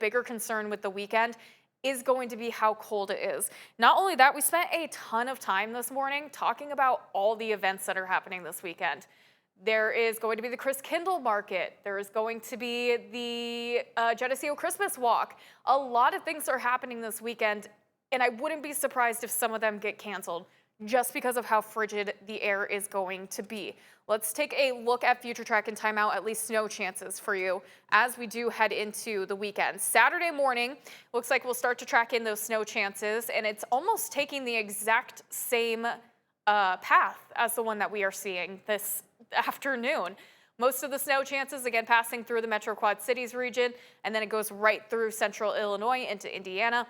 bigger concern with the weekend is going to be how cold it is. Not only that, we spent a ton of time this morning talking about all the events that are happening this weekend. There is going to be the Chris Kindle Market. There is going to be the Geneseo Christmas Walk. A lot of things are happening this weekend, and I wouldn't be surprised if some of them get canceled just because of how frigid the air is going to be. Let's take a look at future track and timeout, at least snow chances for you as we do head into the weekend. Saturday morning, looks like we'll start to track in those snow chances, and it's almost taking the exact same path as the one that we are seeing this afternoon. Most of the snow chances, again, passing through the Metro Quad Cities region, and then it goes right through central Illinois into Indiana.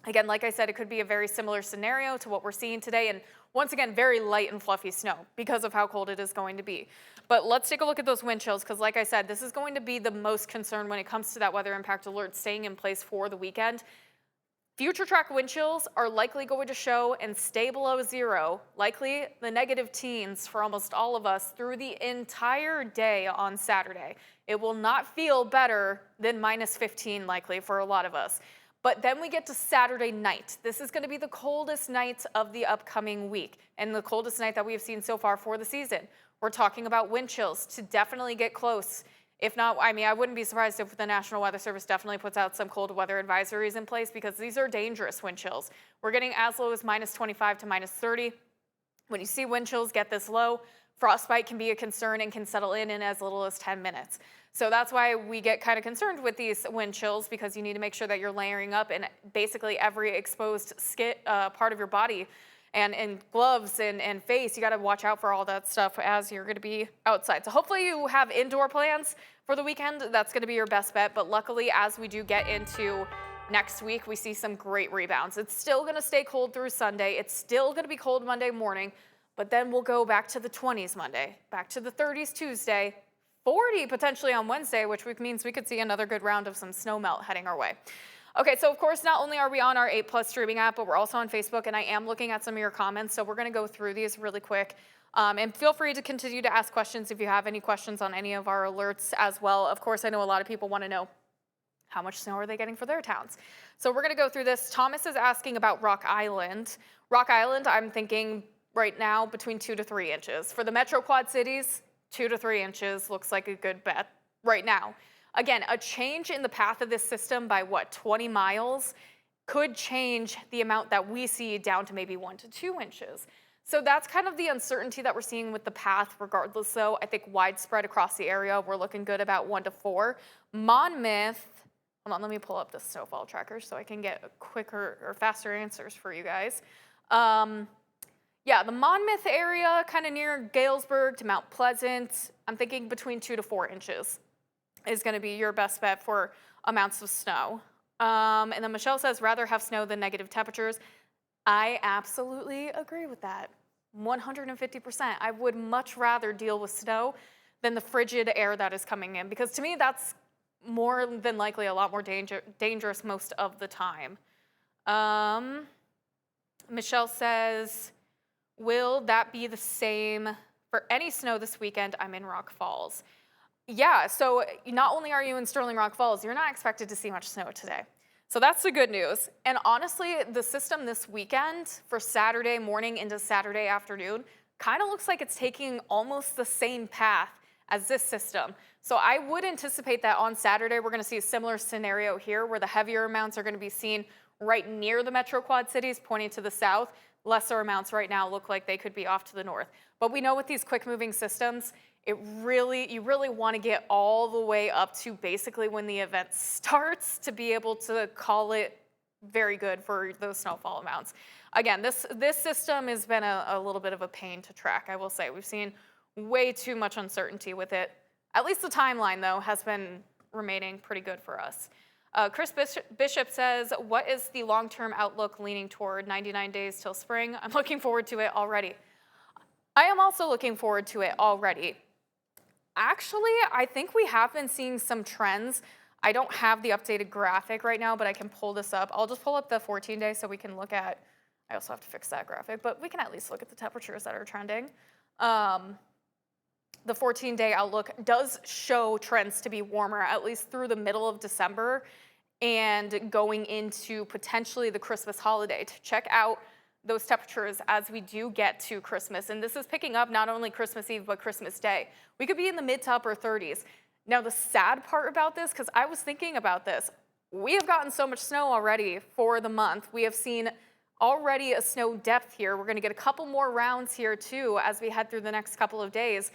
Again, like I said, it could be a very similar scenario to what we're seeing today, and once again, very light and fluffy snow because of how cold it is going to be. But let's take a look at those wind chills, because like I said, this is going to be the most concern when it comes to that weather impact alert staying in place for the weekend. Future track wind chills are likely going to show and stay below zero, likely the negative teens for almost all of us through the entire day on Saturday. It will not feel better than minus 15 likely for a lot of us. But then we get to Saturday night. This is going to be the coldest night of the upcoming week and the coldest night that we have seen so far for the season. We're talking about wind chills to definitely get close. If not, I mean, I wouldn't be surprised if the National Weather Service definitely puts out some cold weather advisories in place, because these are dangerous wind chills. We're getting as low as minus 25 to minus 30. When you see wind chills get this low, frostbite can be a concern and can settle in as little as 10 minutes. So that's why we get kind of concerned with these wind chills, because you need to make sure that you're layering up in basically every exposed part of your body, and gloves and face. You got to watch out for all that stuff as you're going to be outside. So hopefully you have indoor plans for the weekend. That's going to be your best bet. But luckily, as we do get into next week, we see some great rebounds. It's still going to stay cold through Sunday. It's still going to be cold Monday morning, but then we'll go back to the 20s Monday, back to the 30s Tuesday, 40 potentially on Wednesday, which means we could see another good round of some snow melt heading our way. Okay, so of course, not only are we on our 8+ streaming app, but we're also on Facebook, and I am looking at some of your comments, so we're going to go through these really quick. And feel free to continue to ask questions if you have any questions on any of our alerts as well. Of course, I know a lot of people want to know how much snow are they getting for their towns. So we're going to go through this. Thomas is asking about Rock Island. Rock Island, I'm thinking right now between 2 to 3 inches. For the Metro Quad Cities, 2 to 3 inches looks like a good bet right now. Again, a change in the path of this system by 20 miles could change the amount that we see down to maybe 1 to 2 inches. So that's kind of the uncertainty that we're seeing with the path regardless, though. I think widespread across the area, we're looking good about 1 to 4. Monmouth, hold on, let me pull up the snowfall tracker so I can get quicker or faster answers for you guys. Yeah, the Monmouth area, kind of near Galesburg to Mount Pleasant, I'm thinking between 2 to 4 inches is going to be your best bet for amounts of snow. And then Michelle says, rather have snow than negative temperatures. I absolutely agree with that. 150%. I would much rather deal with snow than the frigid air that is coming in, because to me, that's more than likely a lot more dangerous most of the time. Michelle says, will that be the same for any snow this weekend? I'm in Rock Falls. Yeah, so not only are you in Sterling Rock Falls, you're not expected to see much snow today. So that's the good news. And honestly, the system this weekend for Saturday morning into Saturday afternoon kind of looks like it's taking almost the same path as this system. So I would anticipate that on Saturday, we're going to see a similar scenario here where the heavier amounts are going to be seen right near the Metro Quad Cities, pointing to the south. Lesser amounts right now look like they could be off to the north. But we know with these quick moving systems, you really want to get all the way up to basically when the event starts to be able to call it very good for those snowfall amounts. Again, this system has been a little bit of a pain to track, I will say. We've seen way too much uncertainty with it. At least the timeline, though, has been remaining pretty good for us. Chris Bishop says, what is the long-term outlook leaning toward? 99 days till spring? I'm looking forward to it already. I am also looking forward to it already. Actually, I think we have been seeing some trends. I don't have the updated graphic right now, but I can pull this up. I'll just pull up the 14-day so we can look at, I also have to fix that graphic, but we can at least look at the temperatures that are trending. The 14-day outlook does show trends to be warmer, at least through the middle of December. and going into potentially the Christmas holiday to check out those temperatures as we do get to Christmas. And this is picking up not only Christmas Eve, but Christmas Day. We could be in the mid to upper 30s. Now, the sad part about this, because I was thinking about this, we have gotten so much snow already for the month. We have seen already a snow depth here. We're going to get a couple more rounds here too as we head through the next couple of days.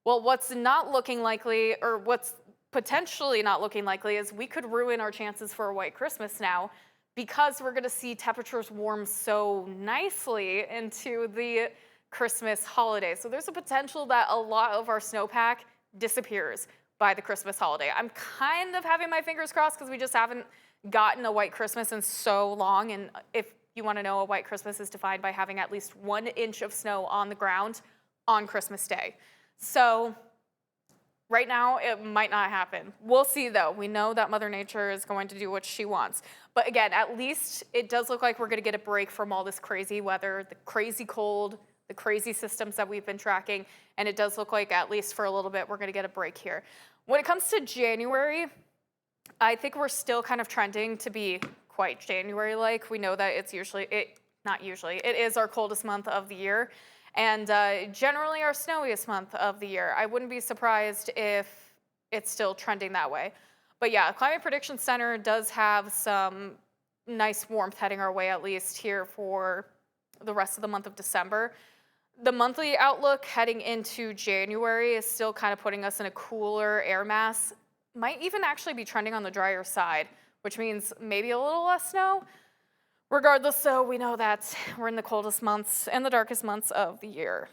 Well, what's not looking likely, or what's potentially not looking likely, is we could ruin our chances for a white Christmas now, because we're going to see temperatures warm so nicely into the Christmas holiday. So there's a potential that a lot of our snowpack disappears by the Christmas holiday. I'm kind of having my fingers crossed because we just haven't gotten a white Christmas in so long. And if you want to know, a white Christmas is defined by having at least 1 inch of snow on the ground on Christmas Day. So right now, it might not happen. We'll see, though. We know that Mother Nature is going to do what she wants. But again, at least it does look like we're going to get a break from all this crazy weather, the crazy cold, the crazy systems that we've been tracking. And it does look like, at least for a little bit, we're going to get a break here. When it comes to January, I think we're still kind of trending to be quite January-like. We know that it's it is our coldest month of the year. And generally our snowiest month of the year. I wouldn't be surprised if it's still trending that way. But yeah, Climate Prediction Center does have some nice warmth heading our way, at least here for the rest of the month of December. The monthly outlook heading into January is still kind of putting us in a cooler air mass. Might even actually be trending on the drier side, which means maybe a little less snow. Regardless, though, we know that we're in the coldest months and the darkest months of the year.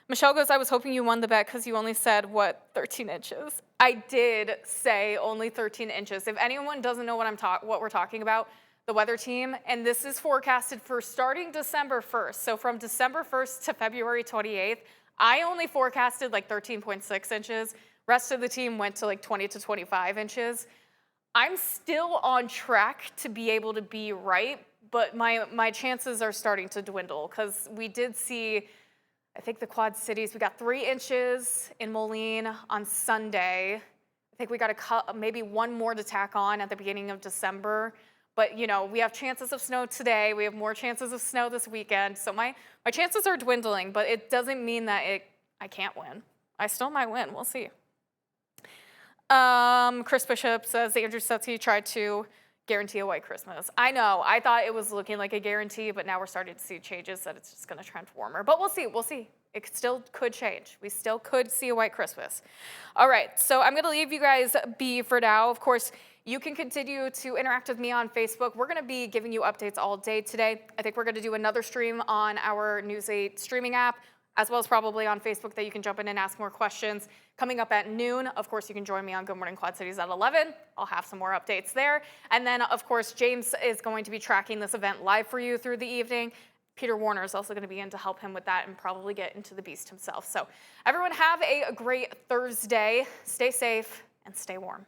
Michelle goes, I was hoping you won the bet because you only said, 13 inches? I did say only 13 inches. If anyone doesn't know what we're talking about, the weather team, and this is forecasted for starting December 1st. So from December 1st to February 28th, I only forecasted like 13.6 inches. Rest of the team went to like 20 to 25 inches. I'm still on track to be able to be right, but my chances are starting to dwindle because we did see, I think the Quad Cities, we got 3 inches in Moline on Sunday. I think we got maybe one more to tack on at the beginning of December. But you know, we have chances of snow today. We have more chances of snow this weekend. So my chances are dwindling, but it doesn't mean that I can't win. I still might win. We'll see. Chris Bishop says Andrew Sutsky tried to guarantee a white Christmas. I know. I thought it was looking like a guarantee, but now we're starting to see changes that it's just going to trend warmer. But we'll see. We'll see. It still could change. We still could see a white Christmas. All right. So I'm going to leave you guys be for now. Of course, you can continue to interact with me on Facebook. We're going to be giving you updates all day today. I think we're going to do another stream on our News 8 streaming app, as well as probably on Facebook that you can jump in and ask more questions. Coming up at noon, of course, you can join me on Good Morning Quad Cities at 11. I'll have some more updates there. And then, of course, James is going to be tracking this event live for you through the evening. Peter Warner is also going to be in to help him with that and probably get into the beast himself. So everyone have a great Thursday. Stay safe and stay warm.